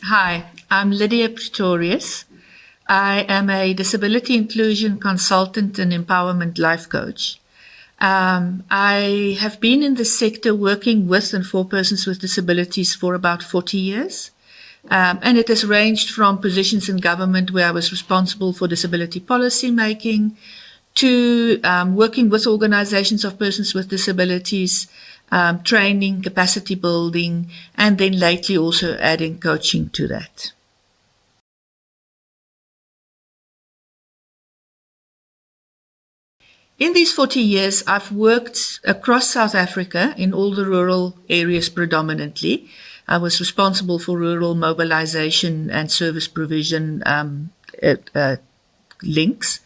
Hi, I'm Lidia Pretorius. I am a disability inclusion consultant and empowerment life coach. I have been in the sector working with and for persons with disabilities for about 40 years. And it has ranged from positions in government where I was responsible for disability policy making to working with organizations of persons with disabilities, training, capacity building, and then lately also adding coaching to that. In these 40 years, I've worked across South Africa in all the rural areas predominantly. I was responsible for rural mobilization and service provision links.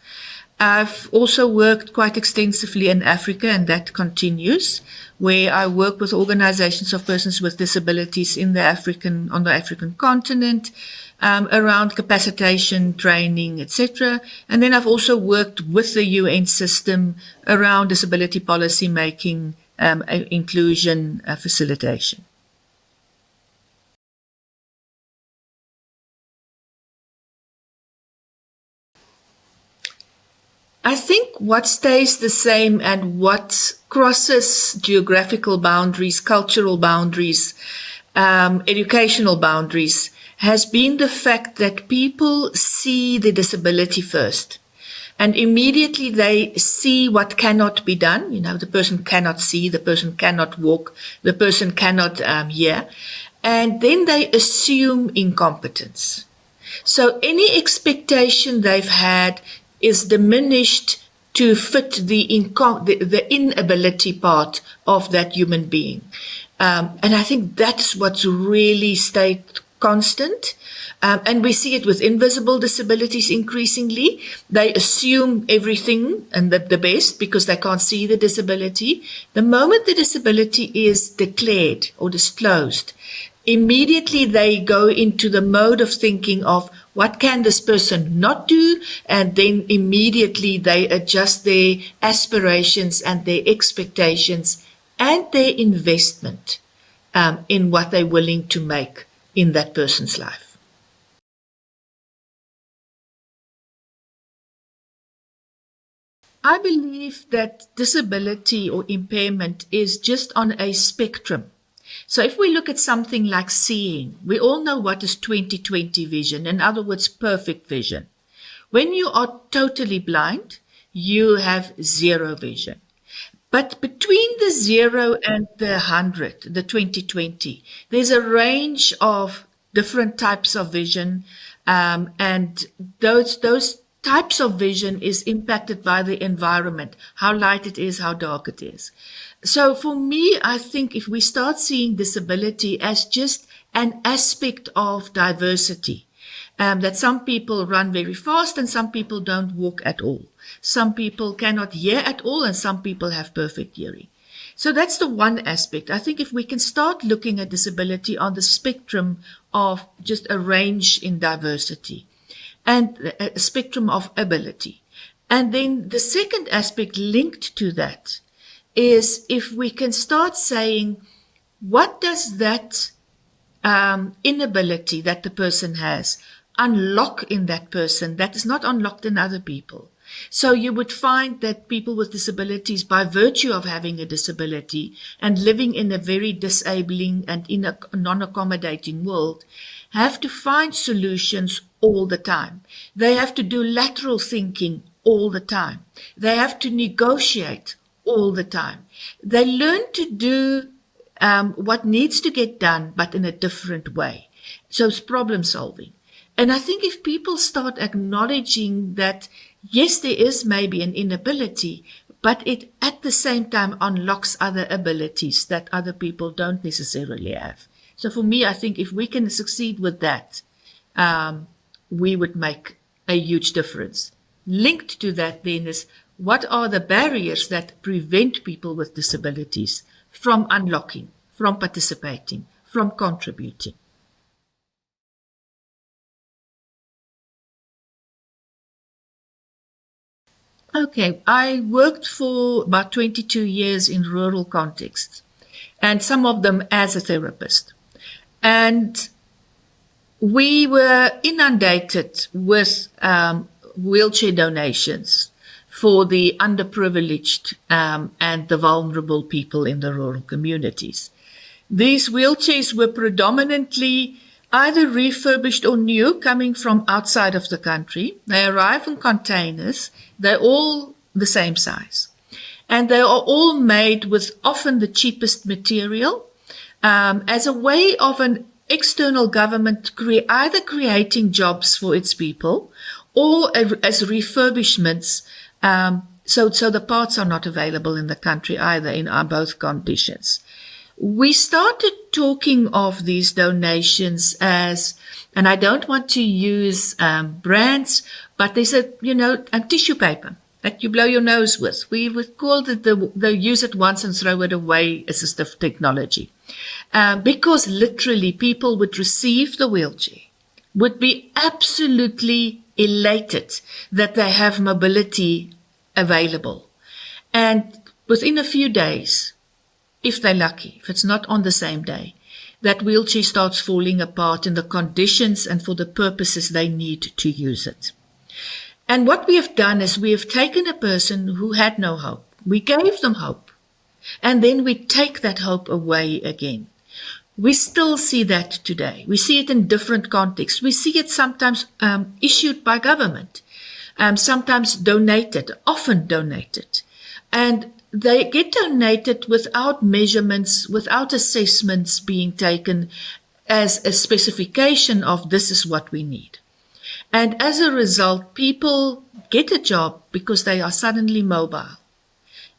I've also worked quite extensively in Africa, and that continues, where I work with organizations of persons with disabilities on the African continent, around capacitation, training, etc. And then I've also worked with the UN system around disability policy making, inclusion, facilitation. I think what stays the same and what crosses geographical boundaries, cultural boundaries, educational boundaries, has been the fact that people see the disability first. And immediately they see what cannot be done. You know, the person cannot see, the person cannot walk, the person cannot hear. And then they assume incompetence. So any expectation they've had is diminished to fit the inability part of that human being. And I think that's what's really stayed constant. And we see it with invisible disabilities increasingly. They assume everything and the best because they can't see the disability. The moment the disability is declared or disclosed, immediately they go into the mode of thinking of what can this person not do, and then immediately they adjust their aspirations and their expectations and their investment in what they're willing to make in that person's life. I believe that disability or impairment is just on a spectrum. So if we look at something like seeing, we all know what is 20/20 vision, in other words, perfect vision. When you are totally blind, you have zero vision. But between the 0 and the 100, the 20/20, there's a range of different types of vision, and those types of vision is impacted by the environment, how light it is, how dark it is. So for me, I think if we start seeing disability as just an aspect of diversity, that some people run very fast and some people don't walk at all. Some people cannot hear at all and some people have perfect hearing. So that's the one aspect. I think if we can start looking at disability on the spectrum of just a range in diversity and a spectrum of ability. And then the second aspect linked to that is if we can start saying, what does that inability that the person has unlock in that person that is not unlocked in other people? So you would find that people with disabilities, by virtue of having a disability and living in a very disabling and in a non-accommodating world, have to find solutions all the time. They have to do lateral thinking all the time. They have to negotiate all the time. They learn to do what needs to get done, but in a different way. So it's problem solving. And I think if people start acknowledging that, yes, there is maybe an inability, but it at the same time unlocks other abilities that other people don't necessarily have. So for me, I think if we can succeed with that, we would make a huge difference. Linked to that then is, what are the barriers that prevent people with disabilities from unlocking, from participating, from contributing? Okay, I worked for about 22 years in rural contexts, and some of them as a therapist. And we were inundated with wheelchair donations for the underprivileged and the vulnerable people in the rural communities. These wheelchairs were predominantly either refurbished or new, coming from outside of the country. They arrive in containers. They're all the same size. And they are all made with often the cheapest material as a way of an external government either creating jobs for its people or as refurbishments. So the parts are not available in the country either in both conditions. We started talking of these donations as, and I don't want to use brands, but there's a tissue paper that you blow your nose with. We would call it the use it once and throw it away assistive technology. Because literally people would receive the wheelchair, would be absolutely elated that they have mobility available. And within a few days, if they're lucky, if it's not on the same day, that wheelchair starts falling apart in the conditions and for the purposes they need to use it. And what we have done is we have taken a person who had no hope. We gave them hope. And then we take that hope away again. We still see that today. We see it in different contexts. We see it sometimes issued by government, sometimes donated, often donated. And they get donated without measurements, without assessments being taken as a specification of this is what we need. And as a result, people get a job because they are suddenly mobile.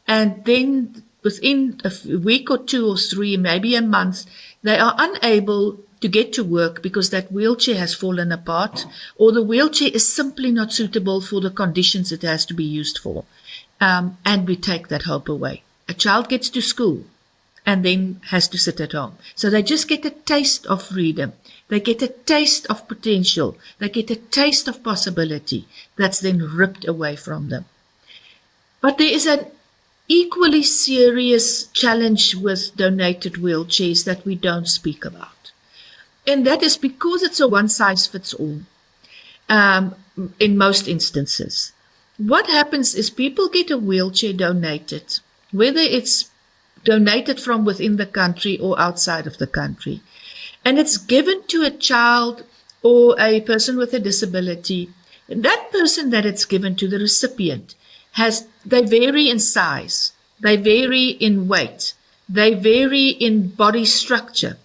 And then within a week or 2 or 3, maybe a month, they are unable to get to work because that wheelchair has fallen apart or the wheelchair is simply not suitable for the conditions it has to be used for. And we take that hope away. A child gets to school and then has to sit at home. So they just get a taste of freedom. They get a taste of potential. They get a taste of possibility that's then ripped away from them. But there is an equally serious challenge with donated wheelchairs that we don't speak about. And that is because it's a one-size-fits-all in most instances. What happens is people get a wheelchair donated, whether it's donated from within the country or outside of the country, and it's given to a child or a person with a disability. And that person that it's given to, the recipient, they vary in size, they vary in weight, they vary in body structure.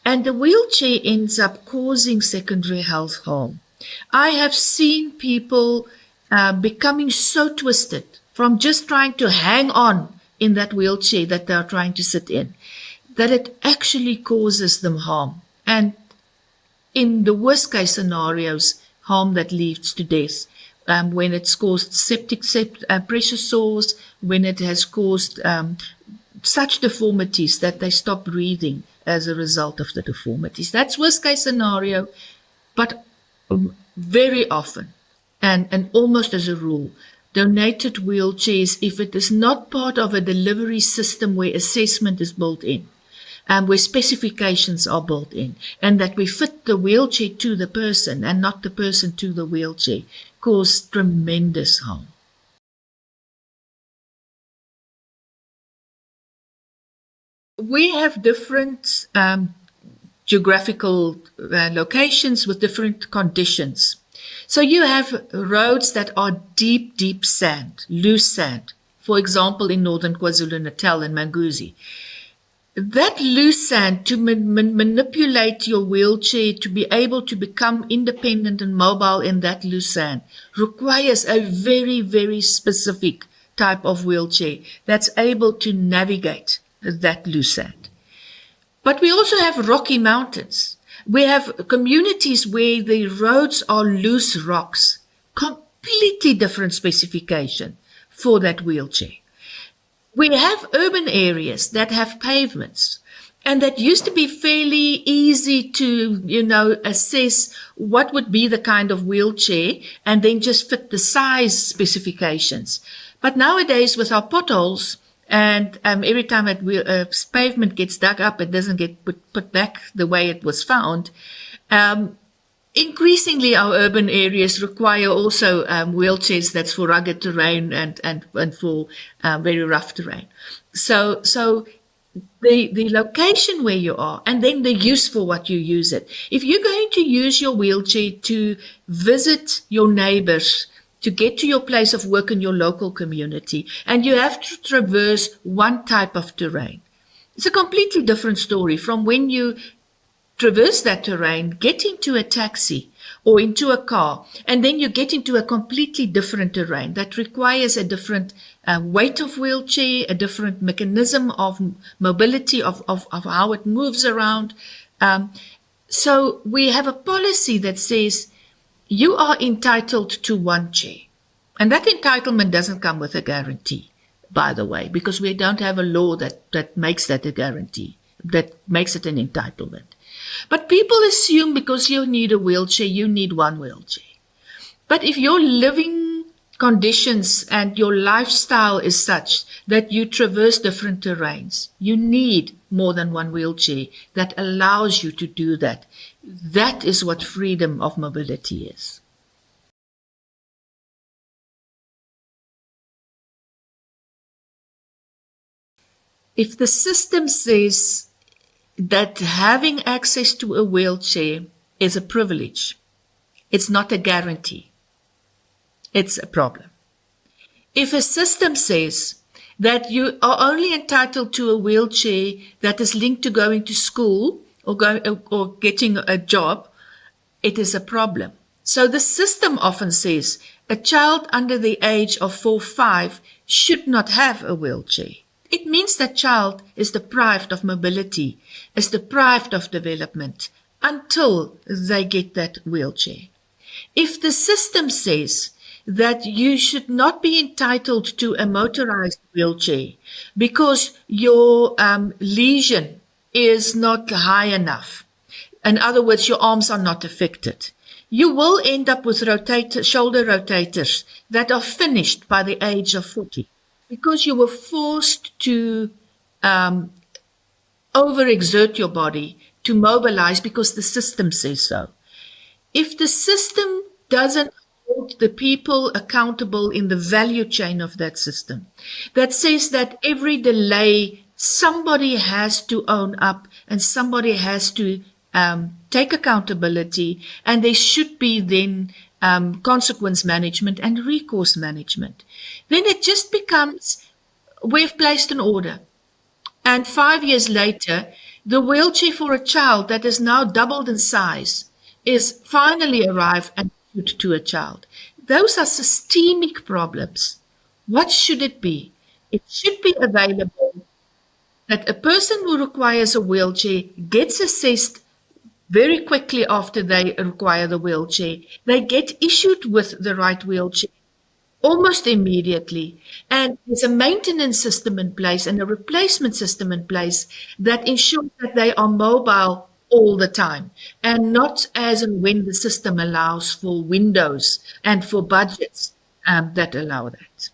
And the wheelchair ends up causing secondary health harm. I have seen people becoming so twisted from just trying to hang on in that wheelchair that they are trying to sit in, that it actually causes them harm. And in the worst case scenarios, harm that leads to death. When it's caused septic pressure sores, when it has caused such deformities that they stop breathing as a result of the deformities. That's worst case scenario, but very often, and almost as a rule, donated wheelchairs, if it is not part of a delivery system where assessment is built in, where specifications are built in, and that we fit the wheelchair to the person and not the person to the wheelchair, cause tremendous harm. We have different geographical locations with different conditions. So you have roads that are deep, deep sand, loose sand. For example, in northern KwaZulu-Natal and Manguzi. That loose sand, to manipulate your wheelchair to be able to become independent and mobile in that loose sand, requires a very, very specific type of wheelchair that's able to navigate that loose sand. But we also have rocky mountains. We have communities where the roads are loose rocks, completely different specification for that wheelchair. We have urban areas that have pavements, and that used to be fairly easy to, assess what would be the kind of wheelchair and then just fit the size specifications. But nowadays with our potholes, and every time a pavement gets dug up, it doesn't get put back the way it was found. Increasingly, our urban areas require also wheelchairs that's for rugged terrain and for very rough terrain. So the location where you are and then the use for what you use it. If you're going to use your wheelchair to visit your neighbors, to get to your place of work in your local community, and you have to traverse one type of terrain, it's a completely different story from when you traverse that terrain, get into a taxi or into a car, and then you get into a completely different terrain that requires a different weight of wheelchair, a different mechanism of mobility, of how it moves around. So we have a policy that says you are entitled to one chair. And that entitlement doesn't come with a guarantee, by the way, because we don't have a law that makes that a guarantee, that makes it an entitlement. But people assume because you need a wheelchair, you need one wheelchair. But if your living conditions and your lifestyle is such that you traverse different terrains, you need more than one wheelchair that allows you to do that. That is what freedom of mobility is. If the system says that having access to a wheelchair is a privilege, it's not a guarantee. It's a problem. If a system says that you are only entitled to a wheelchair that is linked to going to school or getting a job, it is a problem. So the system often says a child under the age of 4 or 5 should not have a wheelchair. It means that child is deprived of mobility, is deprived of development until they get that wheelchair. If the system says that you should not be entitled to a motorized wheelchair because your lesion is not high enough, in other words, your arms are not affected, you will end up with shoulder rotators that are finished by the age of 40 because you were forced to overexert your body to mobilize because the system says so. If the system doesn't hold the people accountable in the value chain of that system, that says that every delay somebody has to own up and somebody has to take accountability, and there should be then consequence management and recourse management, then it just becomes, we've placed an order. And 5 years later, the wheelchair for a child that is now doubled in size is finally arrived and put to a child. Those are systemic problems. What should it be? It should be available that a person who requires a wheelchair gets assessed very quickly after they require the wheelchair. They get issued with the right wheelchair almost immediately. And there's a maintenance system in place and a replacement system in place that ensures that they are mobile all the time and not as and when the system allows for windows and for budgets that allow that.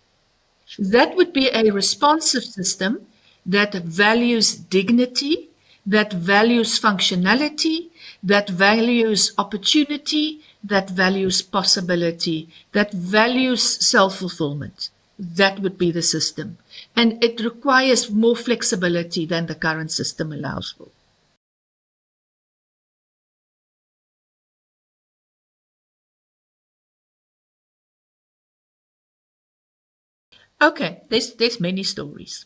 That would be a responsive system that values dignity, that values functionality, that values opportunity, that values possibility, that values self-fulfillment. That would be the system. And it requires more flexibility than the current system allows for. Okay, there's many stories.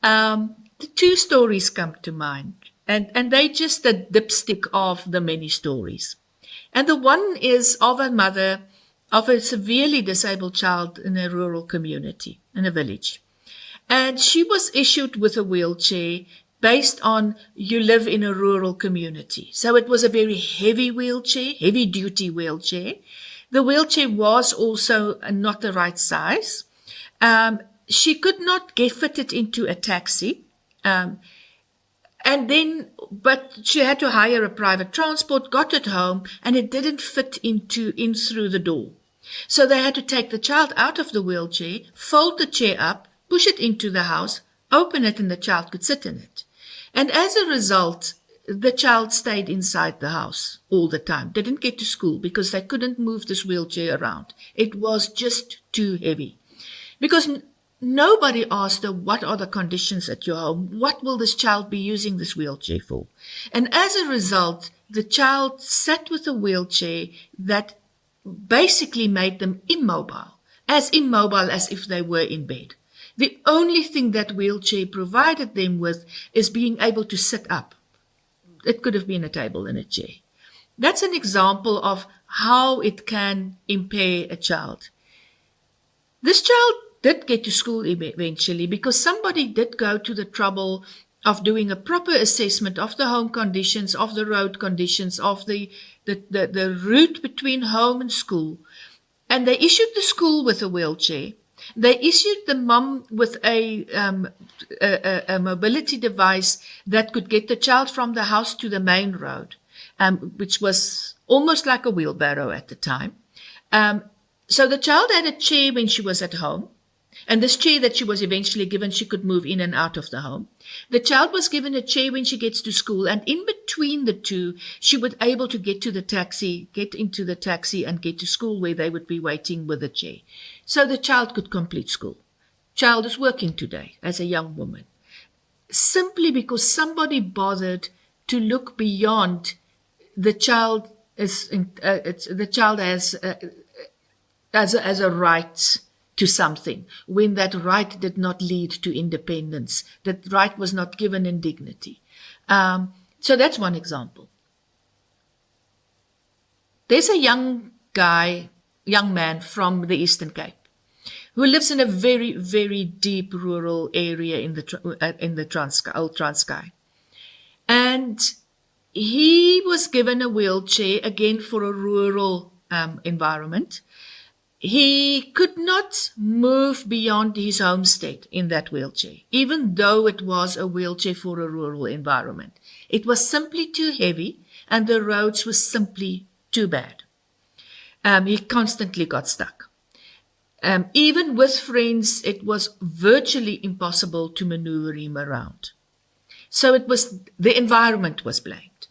The two stories come to mind, and they just the dipstick of the many stories. And the one is of a mother of a severely disabled child in a rural community, in a village. And she was issued with a wheelchair based on you live in a rural community. So it was a very heavy wheelchair, heavy duty wheelchair. The wheelchair was also not the right size. She could not get fitted into a taxi. But she had to hire a private transport, got it home, and it didn't fit in through the door. So they had to take the child out of the wheelchair, fold the chair up, push it into the house, open it, and the child could sit in it. And as a result, the child stayed inside the house all the time, didn't get to school because they couldn't move this wheelchair around. It was just too heavy. Because nobody asked her, what are the conditions at your home? What will this child be using this wheelchair for? And as a result, the child sat with a wheelchair that basically made them immobile as if they were in bed. The only thing that wheelchair provided them with is being able to sit up. It could have been a table and a chair. That's an example of how it can impair a child. This child did get to school eventually because somebody did go to the trouble of doing a proper assessment of the home conditions, of the road conditions, of the route between home and school. And they issued the school with a wheelchair. They issued the mum with a mobility device that could get the child from the house to the main road, which was almost like a wheelbarrow at the time. So the child had a chair when she was at home. And this chair that she was eventually given, she could move in and out of the home. The child was given a chair when she gets to school, and in between the two, she would be able to get into the taxi and get to school where they would be waiting with the chair. So the child could complete school. Child is working today as a young woman. Simply because somebody bothered to look beyond the child as a right to something, when that right did not lead to independence. That right was not given in dignity. So that's one example. There's a young man from the Eastern Cape who lives in a very, very deep rural area in the old Transkei. And he was given a wheelchair, again for a rural environment. He could not move beyond his homestead in that wheelchair, even though it was a wheelchair for a rural environment. It was simply too heavy, and the roads were simply too bad. He constantly got stuck. Even with friends, it was virtually impossible to maneuver him around. So the environment was blamed.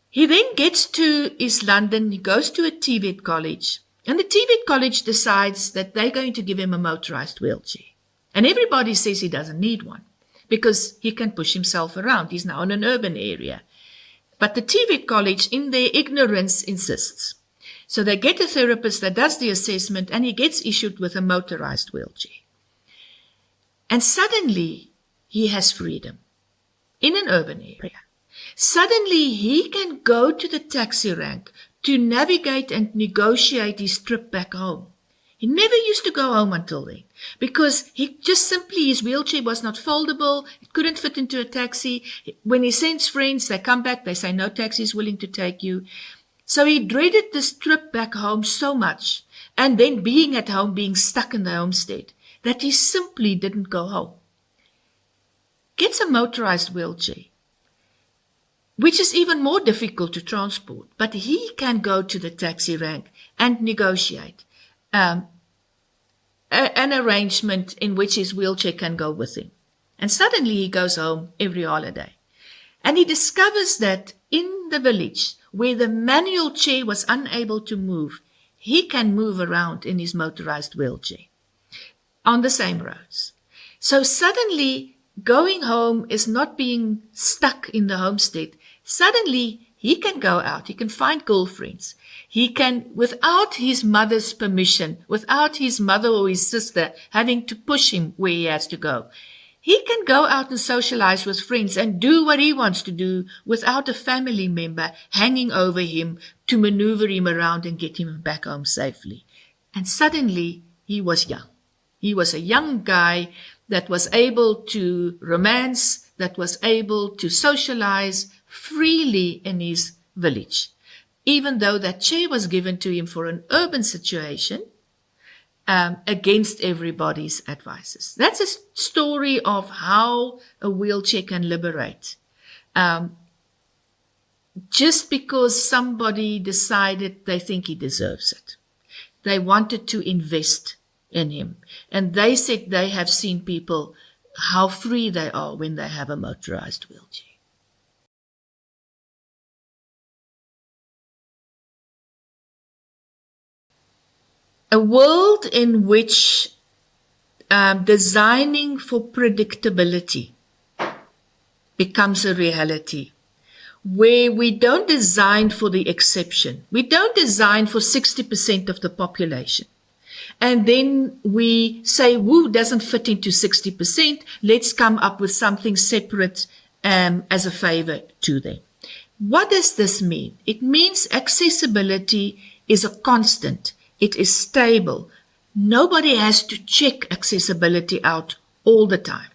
He then gets to East London. He goes to a TVET college. And the TVET college decides that they're going to give him a motorized wheelchair. And everybody says he doesn't need one because he can push himself around. He's now in an urban area. But the TVET college, in their ignorance, insists. So they get a therapist that does the assessment, and he gets issued with a motorized wheelchair. And suddenly, he has freedom in an urban area. Suddenly, he can go to the taxi rank to navigate and negotiate his trip back home. He never used to go home until then because his wheelchair was not foldable. It couldn't fit into a taxi. When he sends friends, they come back, they say no taxi is willing to take you. So he dreaded this trip back home so much, and then being at home, being stuck in the homestead, that he simply didn't go home. Gets a motorized wheelchair, which is even more difficult to transport, but he can go to the taxi rank and negotiate an arrangement in which his wheelchair can go with him. And suddenly he goes home every holiday. And he discovers that in the village, where the manual chair was unable to move, he can move around in his motorized wheelchair on the same roads. So suddenly, going home is not being stuck in the homestead. Suddenly, he can go out. He can find girlfriends. He can, without his mother's permission, without his mother or his sister having to push him where he has to go, he can go out and socialize with friends and do what he wants to do without a family member hanging over him to maneuver him around and get him back home safely. And suddenly, he was young. He was a young guy that was able to romance, that was able to socialize freely in his village, even though that chair was given to him for an urban situation, against everybody's advices. That's a story of how a wheelchair can liberate. Just because somebody decided they think he deserves it. They wanted to invest in him. And they said they have seen people, how free they are when they have a motorized wheelchair. A world in which designing for predictability becomes a reality, where we don't design for the exception. We don't design for 60% of the population. And then we say, woo, doesn't fit into 60%. Let's come up with something separate as a favor to them. What does this mean? It means accessibility is a constant. It is stable. Nobody has to check accessibility out all the time.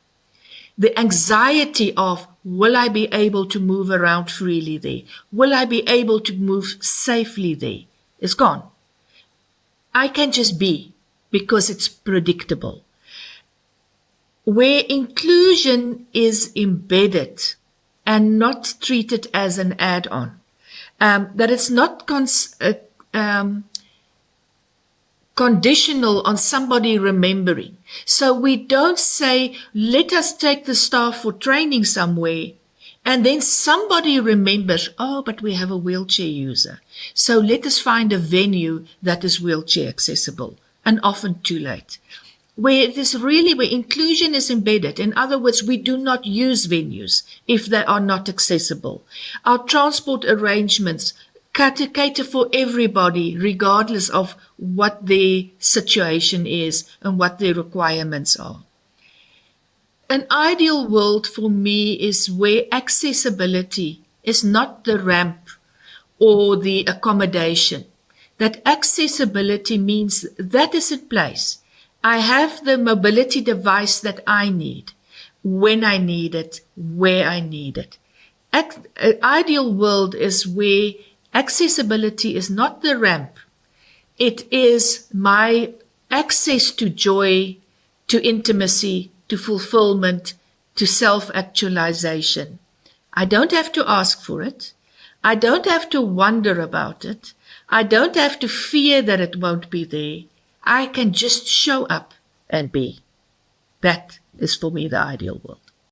The anxiety of, will I be able to move around freely there? Will I be able to move safely there? Is gone. I can just be, because it's predictable. Where inclusion is embedded and not treated as an add-on, that it's not conditional on somebody remembering. So we don't say, let us take the staff for training somewhere, and then somebody remembers, oh, but we have a wheelchair user. So let us find a venue that is wheelchair accessible, and often too late. Where it is really where inclusion is embedded. In other words, we do not use venues if they are not accessible. Our transport arrangements cater for everybody, regardless of what their situation is and what their requirements are. An ideal world for me is where accessibility is not the ramp or the accommodation. That accessibility means that is in place. I have the mobility device that I need, when I need it, where I need it. An ideal world is where accessibility is not the ramp. It is my access to joy, to intimacy, to fulfillment, to self-actualization. I don't have to ask for it. I don't have to wonder about it. I don't have to fear that it won't be there. I can just show up and be. That is for me the ideal world.